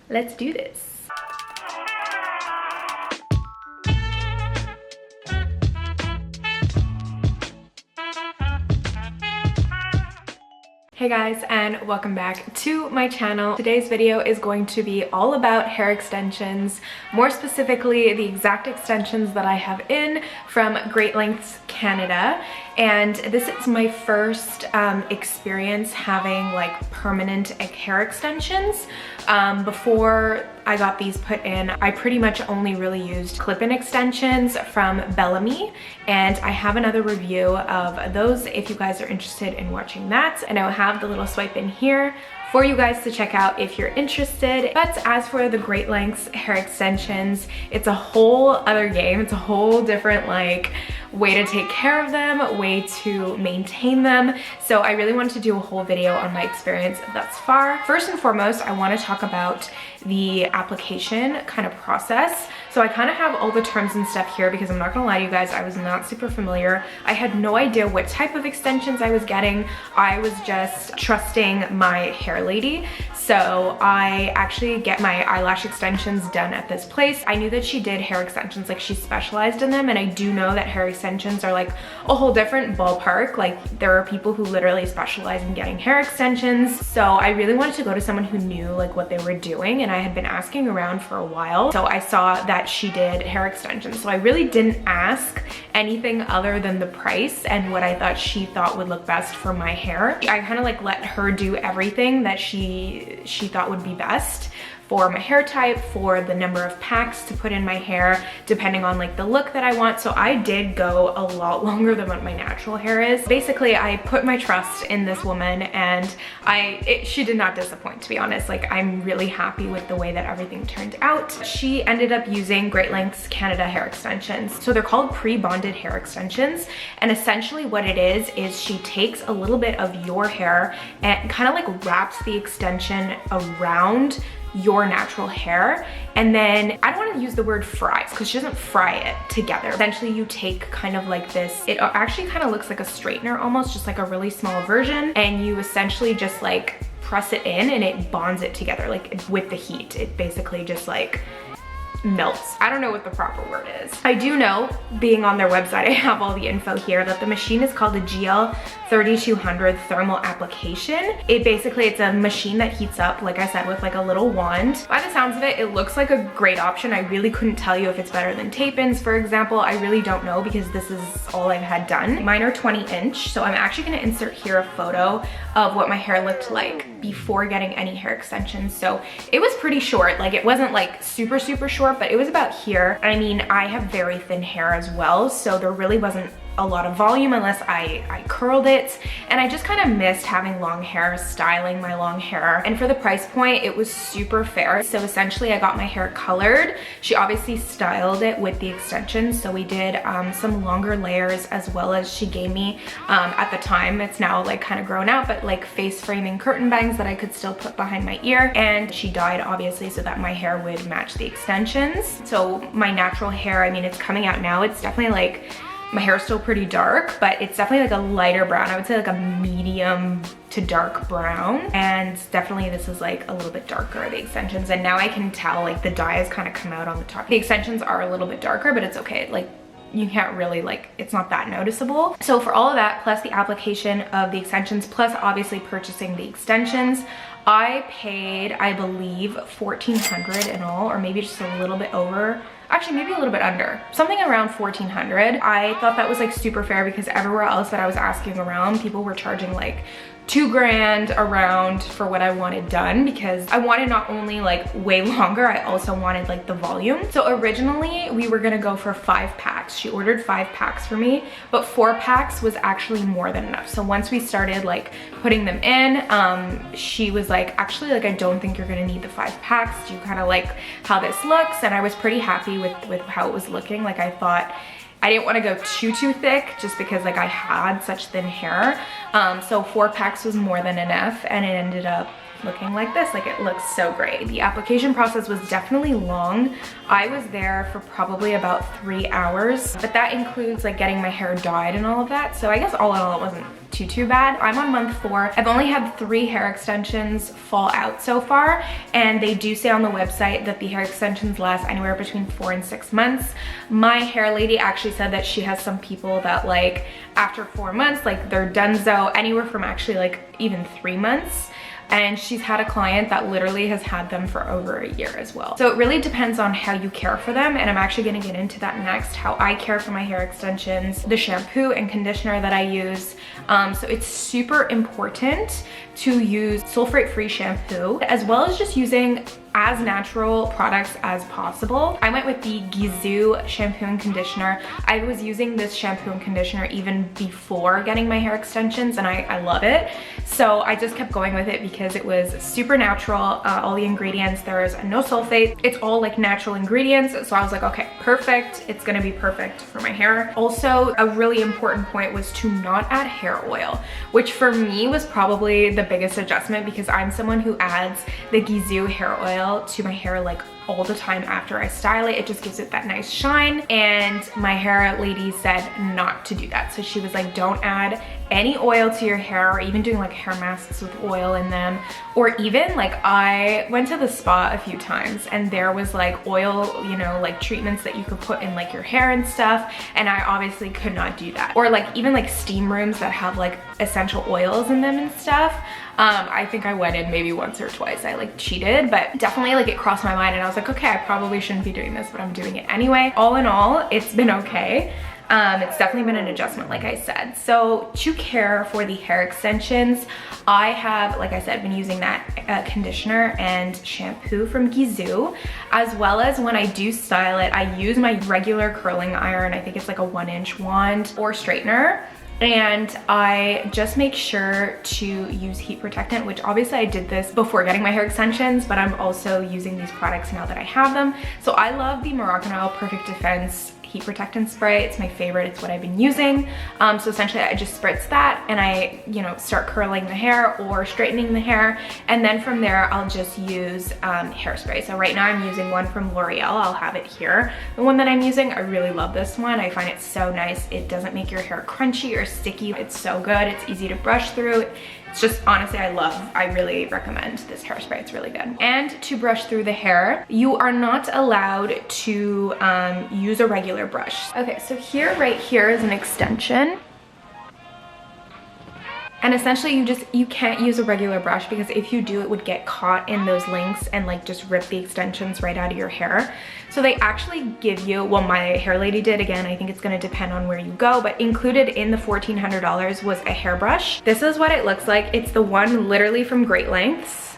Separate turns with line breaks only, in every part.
let's do this. Hey guys, and welcome back to my channel. Today's video is going to be all about hair extensions, more specifically the exact extensions that I have in from Great Lengths Canada. And this is my first experience having like permanent hair extensions. Before I got these put in, I pretty much only really used clip-in extensions from Bellamy, and I have another review of those if you guys are interested in watching that, and I will have the little swipe in here for you guys to check out if you're interested. But as for the Great Lengths hair extensions, it's a whole other game. It's a whole different like way to take care of them, way to maintain them. So I really wanted to do a whole video on my experience thus far. First and foremost, I want to talk about the application kind of process. So I kind of have all the terms and stuff here because I'm not gonna lie to you guys, I was not super familiar. I had no idea what type of extensions I was getting. I was just trusting my hair lady. So I actually get my eyelash extensions done at this place. I knew that she did hair extensions, like she specialized in them, and I do know that hair extensions are like a whole different ballpark. Like there are people who literally specialize in getting hair extensions. So I really wanted to go to someone who knew like what they were doing, and I had been asking around for a while. So I saw that she did hair extensions. So I really didn't ask anything other than the price and what I thought she thought would look best for my hair. I kind of like let her do everything that she thought would be best for my hair type, for the number of packs to put in my hair, depending on like the look that I want. So I did go a lot longer than what my natural hair is. Basically, I put my trust in this woman, and she did not disappoint, to be honest. Like I'm really happy with the way that everything turned out. She ended up using Great Lengths Canada hair extensions. So they're called pre-bonded hair extensions. And essentially what it is she takes a little bit of your hair and kind of like wraps the extension around your natural hair, and then I don't want to use the word fries because she doesn't fry it together. Essentially you take kind of like this, it actually kind of looks like a straightener almost, just like a really small version, and you essentially just like press it in and it bonds it together like with the heat. It basically just like melts. I don't know what the proper word is. I do know, being on their website, I have all the info here, that the machine is called a GL3200 thermal application. It's a machine that heats up, like I said, with like a little wand. By the sounds of it, it looks like a great option. I really couldn't tell you if it's better than tape-ins, for example. I really don't know because this is all I've had done. Mine are 20-inch, so I'm actually gonna insert here a photo of what my hair looked like before getting any hair extensions. So it was pretty short. Like it wasn't like super short, but it was about here. I mean, I have very thin hair as well, so there really wasn't a lot of volume unless I curled it, and I just kind of missed having long hair, styling my long hair. And for the price point, it was super fair. So essentially I got my hair colored. She obviously styled it with the extensions, so we did some longer layers, as well as she gave me at the time, it's now like kind of grown out, but like face framing curtain bangs that I could still put behind my ear, and she dyed obviously so that my hair would match the extensions. So my natural hair, I mean, it's coming out now, it's definitely like, my hair is still pretty dark, but it's definitely like a lighter brown. I would say like a medium to dark brown. And definitely this is like a little bit darker, the extensions. And now I can tell like the dye has kind of come out on the top. The extensions are a little bit darker, but it's okay. Like you can't really like, it's not that noticeable. So for all of that, plus the application of the extensions, plus obviously purchasing the extensions, I paid, I believe, $1,400 in all, or maybe just a little bit over. Actually, maybe a little bit under, something around $1,400. I thought that was like super fair because everywhere else that I was asking around, people were charging like $2,000 around for what I wanted done, because I wanted not only like way longer, I also wanted like the volume. So originally we were gonna go for 5 packs. She ordered 5 packs for me, but 4 packs was actually more than enough. So once we started like putting them in, she was like, actually, like, I don't think you're gonna need the 5 packs. Do you kind of like how this looks? And I was pretty happy with how it was looking. Like I thought, I didn't want to go too thick just because like I had such thin hair. So 4 packs was more than enough, and it ended up looking like this. Like, it looks so great. The application process was definitely long. I was there for probably about 3 hours, but that includes like getting my hair dyed and all of that. So I guess all in all, it wasn't too bad. I'm on month 4. I've only had 3 hair extensions fall out so far, and they do say on the website that the hair extensions last anywhere between 4 and 6 months. My hair lady actually said that she has some people that like after 4 months, like they're donezo, anywhere from actually like even 3 months. And she's had a client that literally has had them for over a year as well. So it really depends on how you care for them, and I'm actually gonna get into that next, how I care for my hair extensions, the shampoo and conditioner that I use. So it's super important to use sulfate-free shampoo, as well as just using as natural products as possible. I went with the Gizu shampoo and conditioner. I was using this shampoo and conditioner even before getting my hair extensions, and I love it. So I just kept going with it because it was super natural. All the ingredients, there's no sulfate. It's all like natural ingredients. So I was like, okay, perfect. It's gonna be perfect for my hair. Also, a really important point was to not add hair oil, which for me was probably the biggest adjustment, because I'm someone who adds the Gizu hair oil to my hair like all the time after I style it. It just gives it that nice shine, and my hair lady said not to do that. So she was like, don't add any oil to your hair, or even doing like hair masks with oil in them, or even like I went to the spa a few times and there was like oil, you know, like treatments that you could put in like your hair and stuff, and I obviously could not do that. Or like even like steam rooms that have like essential oils in them and stuff. I think I went in maybe once or twice. I like cheated, but definitely like it crossed my mind, and I was like, okay, I probably shouldn't be doing this, but I'm doing it anyway. All in all, it's been okay. It's definitely been an adjustment, like I said. So to care for the hair extensions, I have, like I said, been using that conditioner and shampoo from Gizu, as well as when I do style it, I use my regular curling iron. I think it's like a 1-inch wand or straightener. And I just make sure to use heat protectant, which obviously I did this before getting my hair extensions, but I'm also using these products now that I have them. So I love the Moroccan Oil Perfect Defense heat protectant spray. It's my favorite. It's what I've been using. So essentially I just spritz that and I, you know, start curling the hair or straightening the hair. And then from there, I'll just use hairspray. So right now I'm using one from L'Oreal. I'll have it here. The one that I'm using, I really love this one. I find it so nice. It doesn't make your hair crunchy or sticky. It's so good. It's easy to brush through. It's just, honestly, I really recommend this hairspray. It's really good. And to brush through the hair, you are not allowed to use a regular brush. Okay, so here, right here is an extension. And essentially you can't use a regular brush, because if you do, it would get caught in those links and like just rip the extensions right out of your hair. So they actually give you, well, my hair lady did, again, I think it's gonna depend on where you go, but included in the $1,400 was a hairbrush. This is what it looks like. It's the one literally from Great Lengths.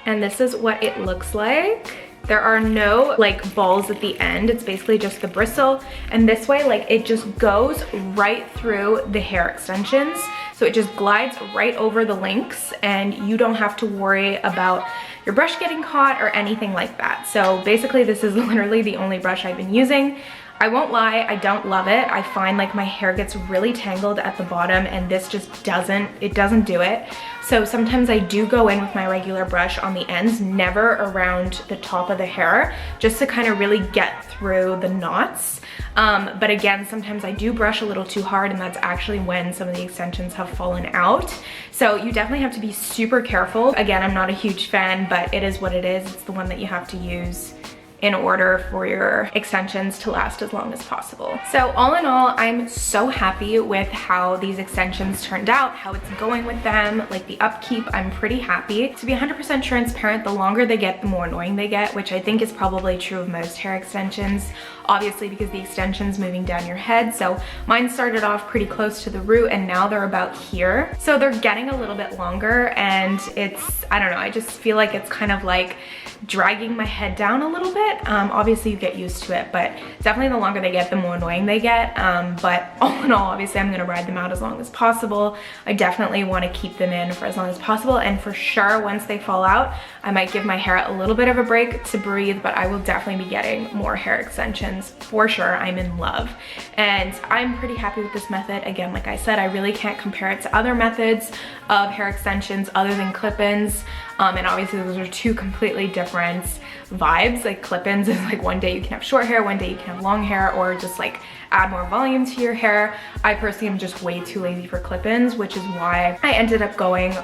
And this is what it looks like. There are no like balls at the end. It's basically just the bristle. And this way, like it just goes right through the hair extensions. So it just glides right over the links, and you don't have to worry about your brush getting caught or anything like that. So basically this is literally the only brush I've been using. I won't lie, I don't love it. I find like my hair gets really tangled at the bottom, and this just doesn't do it. So sometimes I do go in with my regular brush on the ends, never around the top of the hair, just to kind of really get through the knots. But again, sometimes I do brush a little too hard, and that's actually when some of the extensions have fallen out. So you definitely have to be super careful. Again, I'm not a huge fan, but it is what it is. It's the one that you have to use in order for your extensions to last as long as possible. So all in all, I'm so happy with how these extensions turned out, how it's going with them, like the upkeep. I'm pretty happy. To be 100% transparent, the longer they get, the more annoying they get, which I think is probably true of most hair extensions, obviously because the extension's moving down your head. So mine started off pretty close to the root, and now they're about here. So they're getting a little bit longer, and it's, I don't know, I just feel like it's kind of like dragging my head down a little bit. bit. Obviously you get used to it, but definitely the longer they get, the more annoying they get. But all in all, obviously I'm gonna ride them out as long as possible. I definitely wanna keep them in for as long as possible, and for sure, once they fall out, I might give my hair a little bit of a break to breathe, but I will definitely be getting more hair extensions for sure. I'm in love, and I'm pretty happy with this method. Again, like I said, I really can't compare it to other methods of hair extensions other than clip-ins. And obviously those are two completely different vibes. Like clip-ins is like one day you can have short hair, one day you can have long hair, or just like add more volume to your hair. I personally am just way too lazy for clip-ins, which is why I ended up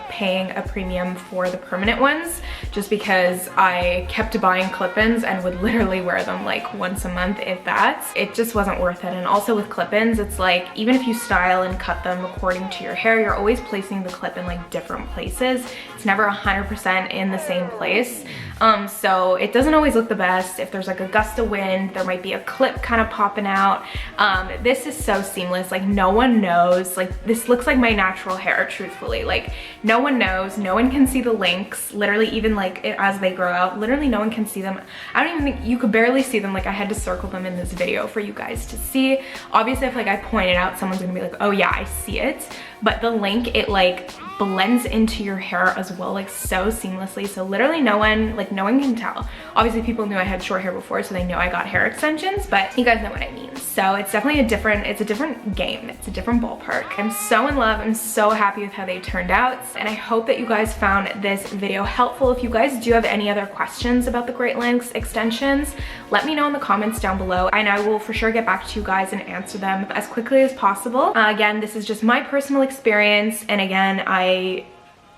paying a premium for the permanent ones, just because I kept buying clip-ins and would literally wear them like once a month, if that. It just wasn't worth it. And also with clip-ins, it's like, even if you style and cut them according to your hair, you're always placing the clip in like different places. It's never 100% in the same place. So it doesn't always look the best. If there's like a gust of wind, there might be a clip kind of popping out. This is so seamless. Like no one knows. Like this looks like my natural hair, truthfully. Like no one knows. No one can see the links. Literally, even like as they grow out, literally no one can see them. I don't even think you could barely see them. Like I had to circle them in this video for you guys to see. Obviously, if like I point it out, someone's gonna be like, oh yeah, I see it. But the link, it like blends into your hair as well, like so seamlessly. So literally no one can tell. Obviously people knew I had short hair before, so they know I got hair extensions, but you guys know what I mean. So it's definitely a different game. It's a different ballpark. I'm so in love. I'm so happy with how they turned out. And I hope that you guys found this video helpful. If you guys do have any other questions about the Great Lengths extensions, let me know in the comments down below, and I will for sure get back to you guys and answer them as quickly as possible. Again, this is just my personal experience, and again, I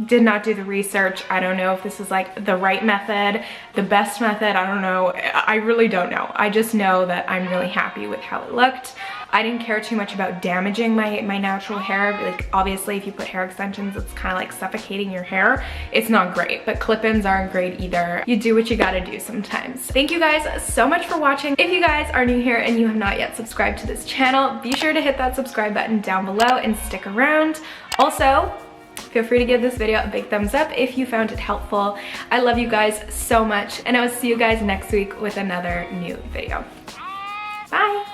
did not do the research. I don't know if this is like the right method, the best method. I don't know. I really don't know. I just know that I'm really happy with how it looked. I didn't care too much about damaging my natural hair. Like obviously if you put hair extensions, it's kind of like suffocating your hair. It's not great, but clip-ins aren't great either. You do what you gotta do sometimes. Thank you guys so much for watching. If you guys are new here and you have not yet subscribed to this channel, be sure to hit that subscribe button down below and stick around. Also, feel free to give this video a big thumbs up if you found it helpful. I love you guys so much, and I will see you guys next week with another new video. Bye!